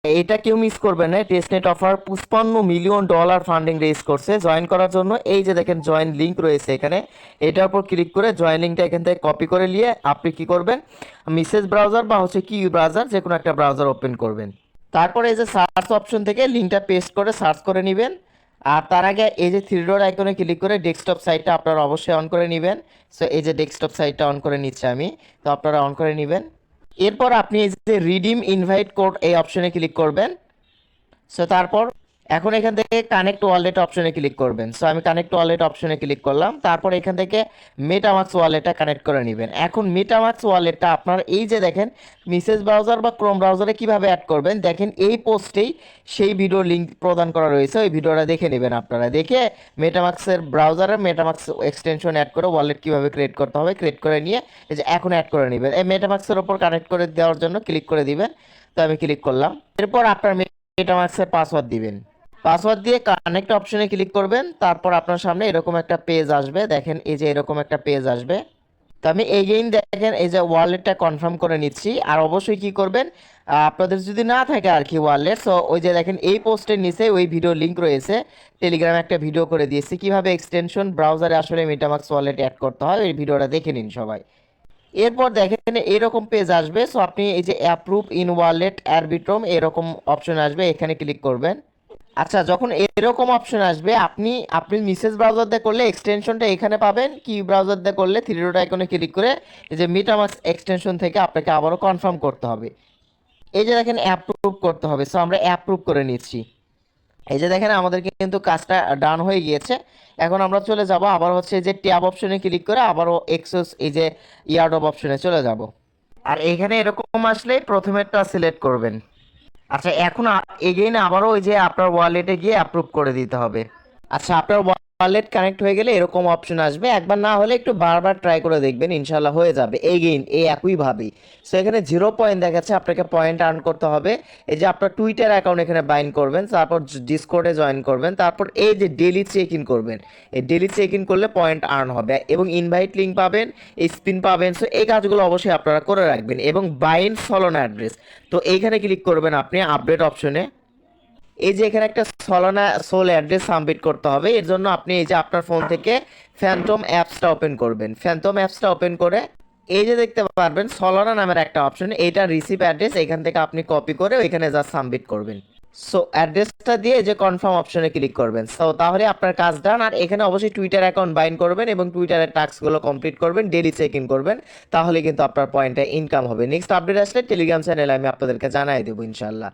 এটা কেউ মিস করবে না। Testnet offer $55 million funding raise করছে। জয়েন করার জন্য এই যে দেখেন জয়েন লিংক রয়েছে এখানে, এটার উপর ক্লিক করে জয়েন লিঙ্কটা এখান থেকে কপি করে নিয়ে আপনি কি করবেন, মেসেজ ব্রাউজার বা হচ্ছে কি ব্রাউজার যে কোনো একটা ব্রাউজার ওপেন করবেন। তারপরে এই যে সার্চ অপশন থেকে লিঙ্কটা পেস্ট করে সার্চ করে নেবেন। আর তার আগে এই যে থ্রি ডট আইকনে ক্লিক করে ডেস্কটপ সাইটটা আপনারা অবশ্যই অন করে নেবেন। সো এই যে ডেস্কটপ সাইটটা অন করে নিচ্ছে আমি, তো আপনারা অন করে নেবেন। এরপর আপনি এই যে রিডিম ইনভাইট কোড এই অপশনে ক্লিক করবেন। সো তারপর এখন এখান থেকে কানেক্ট ওয়ালেট অপশনে ক্লিক করবেন। সো আমি কানেক্ট ওয়ালেট অপশনে ক্লিক করলাম। তারপর এখান থেকে মেটামাক্স ওয়ালেটটা কানেক্ট করে নেবেন। এখন মেটামাক্স ওয়ালেটটা আপনার এই যে দেখেন মেসেজ ব্রাউজার বা ক্রোম ব্রাউজারে কিভাবে অ্যাড করবেন, দেখেন এই পোস্টেই সেই ভিডিও লিঙ্ক প্রদান করা রয়েছে, ওই ভিডিওটা দেখে নেবেন। আপনারা দেখে মেটামাক্সের ব্রাউজারে মেটামাক্স এক্সটেনশন অ্যাড করে ওয়ালেট কিভাবে ক্রিয়েট করতে হবে ক্রিয়েট করে নিয়ে এই যে এখন অ্যাড করে নেবেন। এই মেটামাক্সের ওপর কানেক্ট করে দেওয়ার জন্য ক্লিক করে দিবেন। তো আমি ক্লিক করলাম। এরপর আপনার মেটামাক্সের পাসওয়ার্ড দিবেন। পাসওয়ার্ড দিয়ে কানেক্ট অপশনে ক্লিক করবেন। তারপর আপনার সামনে এরকম একটা পেজ আসবে, দেখেন এই যে এরকম একটা পেজ আসবে। তো আমি এগেইন দেখেন এই যে ওয়ালেটটা কনফার্ম করে নিচ্ছি। আর অবশ্যই কি করবেন, আপনাদের যদি না থাকে আর কি ওয়ালেট, সো ওই যে দেখেন এই পোস্টের নিচে ওই ভিডিও লিঙ্ক রয়েছে, টেলিগ্রামে একটা ভিডিও করে দিয়েছি কিভাবে এক্সটেনশন ব্রাউজারে আসলে মেটামাক্স ওয়ালেট অ্যাড করতে হয়, এই ভিডিওটা দেখে নিন সবাই। এরপর দেখেন এরকম পেজ আসবে। সো আপনি এই যে অ্যাপ্রুভ ইন ওয়ালেট অ্যারবিট্রম এরকম অপশন আসবে, এখানে ক্লিক করবেন। আচ্ছা, যখন এরকম অপশন আসবে আপনি আপনি মেসেজ ব্রাউজার দিয়ে করলে এক্সটেনশনটা এখানে পাবেন, কি ব্রাউজার দিয়ে করলে থ্রি ডট আইকনে ক্লিক করে এই যে মেটামাক্স এক্সটেনশন থেকে আপনাকে আবারও কনফার্ম করতে হবে। এই যে দেখেন অ্যাপ্রুভ করতে হবে। সো আমরা অ্যাপ্রুভ করে নিচ্ছি। এই যে দেখেন আমাদের কিন্তু কাজটা ডান হয়ে গিয়েছে। এখন আমরা চলে যাব আবার হচ্ছে যে ট্যাব অপশনে ক্লিক করে আবারও এক্সেস এই যে ইয়ারডব অপশনে চলে যাব। আর এখানে এরকম আসলে প্রথমেরটা সিলেক্ট করবেন। আচ্ছা, এখন এগেইন আবারও ওই যে আপনার ওয়ালেটে গিয়ে অ্যাপ্রুভ করে দিতে হবে। আচ্ছা, আপনার ওয়ালেট কানেক্ট হয়ে গেলে এরকম অপশন আসবে, একবার না হলে একটু বারবার ট্রাই করে দেখবেন, ইনশাল্লাহ হয়ে যাবে। এগেইন এই একইভাবেই। সো এখানে 0 পয়েন্ট দেখাচ্ছে, আপনাকে পয়েন্ট আর্ন করতে হবে। এই যে আপনার টুইটার অ্যাকাউন্ট এখানে বাইন্ড করবেন, তারপর ডিসকর্ডে জয়েন করবেন, তারপর এই যে ডেলি চেক ইন করবেন। এই ডেলি চেক ইন করলে পয়েন্ট আর্ন হবে এবং ইনভাইট লিঙ্ক পাবেন, স্পিন পাবেন। সো এই কাজগুলো অবশ্যই আপনারা করে রাখবেন। এবং বাইন্ড সলোনা অ্যাড্রেস, তো এইখানে ক্লিক করবেন আপনি আপডেট অপশনে। এই যে এখানে একটা সলোনা সোল অ্যাড্রেস সাবমিট করতে হবে, এর জন্য আপনি এই যে আপনার ফোন থেকে ফ্যান্টম অ্যাপসটা ওপেন করবেন। ফ্যান্টম অ্যাপসটা ওপেন করে এই যে দেখতে পারবেন সলোনা নামের একটা অপশন, এইটা রিসিভ অ্যাড্রেস, এখান থেকে আপনি কপি করে ওইখানে যা সাবমিট করবেন। সো অ্যাড্রেসটা দিয়ে এই যে কনফার্ম অপশনে ক্লিক করবেন। সো তাহলে আপনার কাজ ডান। আর এখানে অবশ্যই টুইটার অ্যাকাউন্ট বাইন্ড করবেন এবং টুইটারের টাস্কগুলো কমপ্লিট করবেন, ডেলি চেক ইন করবেন, তাহলে কিন্তু আপনার পয়েন্টে ইনকাম হবে। নেক্সট আপডেট আসলে টেলিগ্রাম চ্যানেলে আমি আপনাদেরকে জানাই দেবো ইনশাল্লাহ।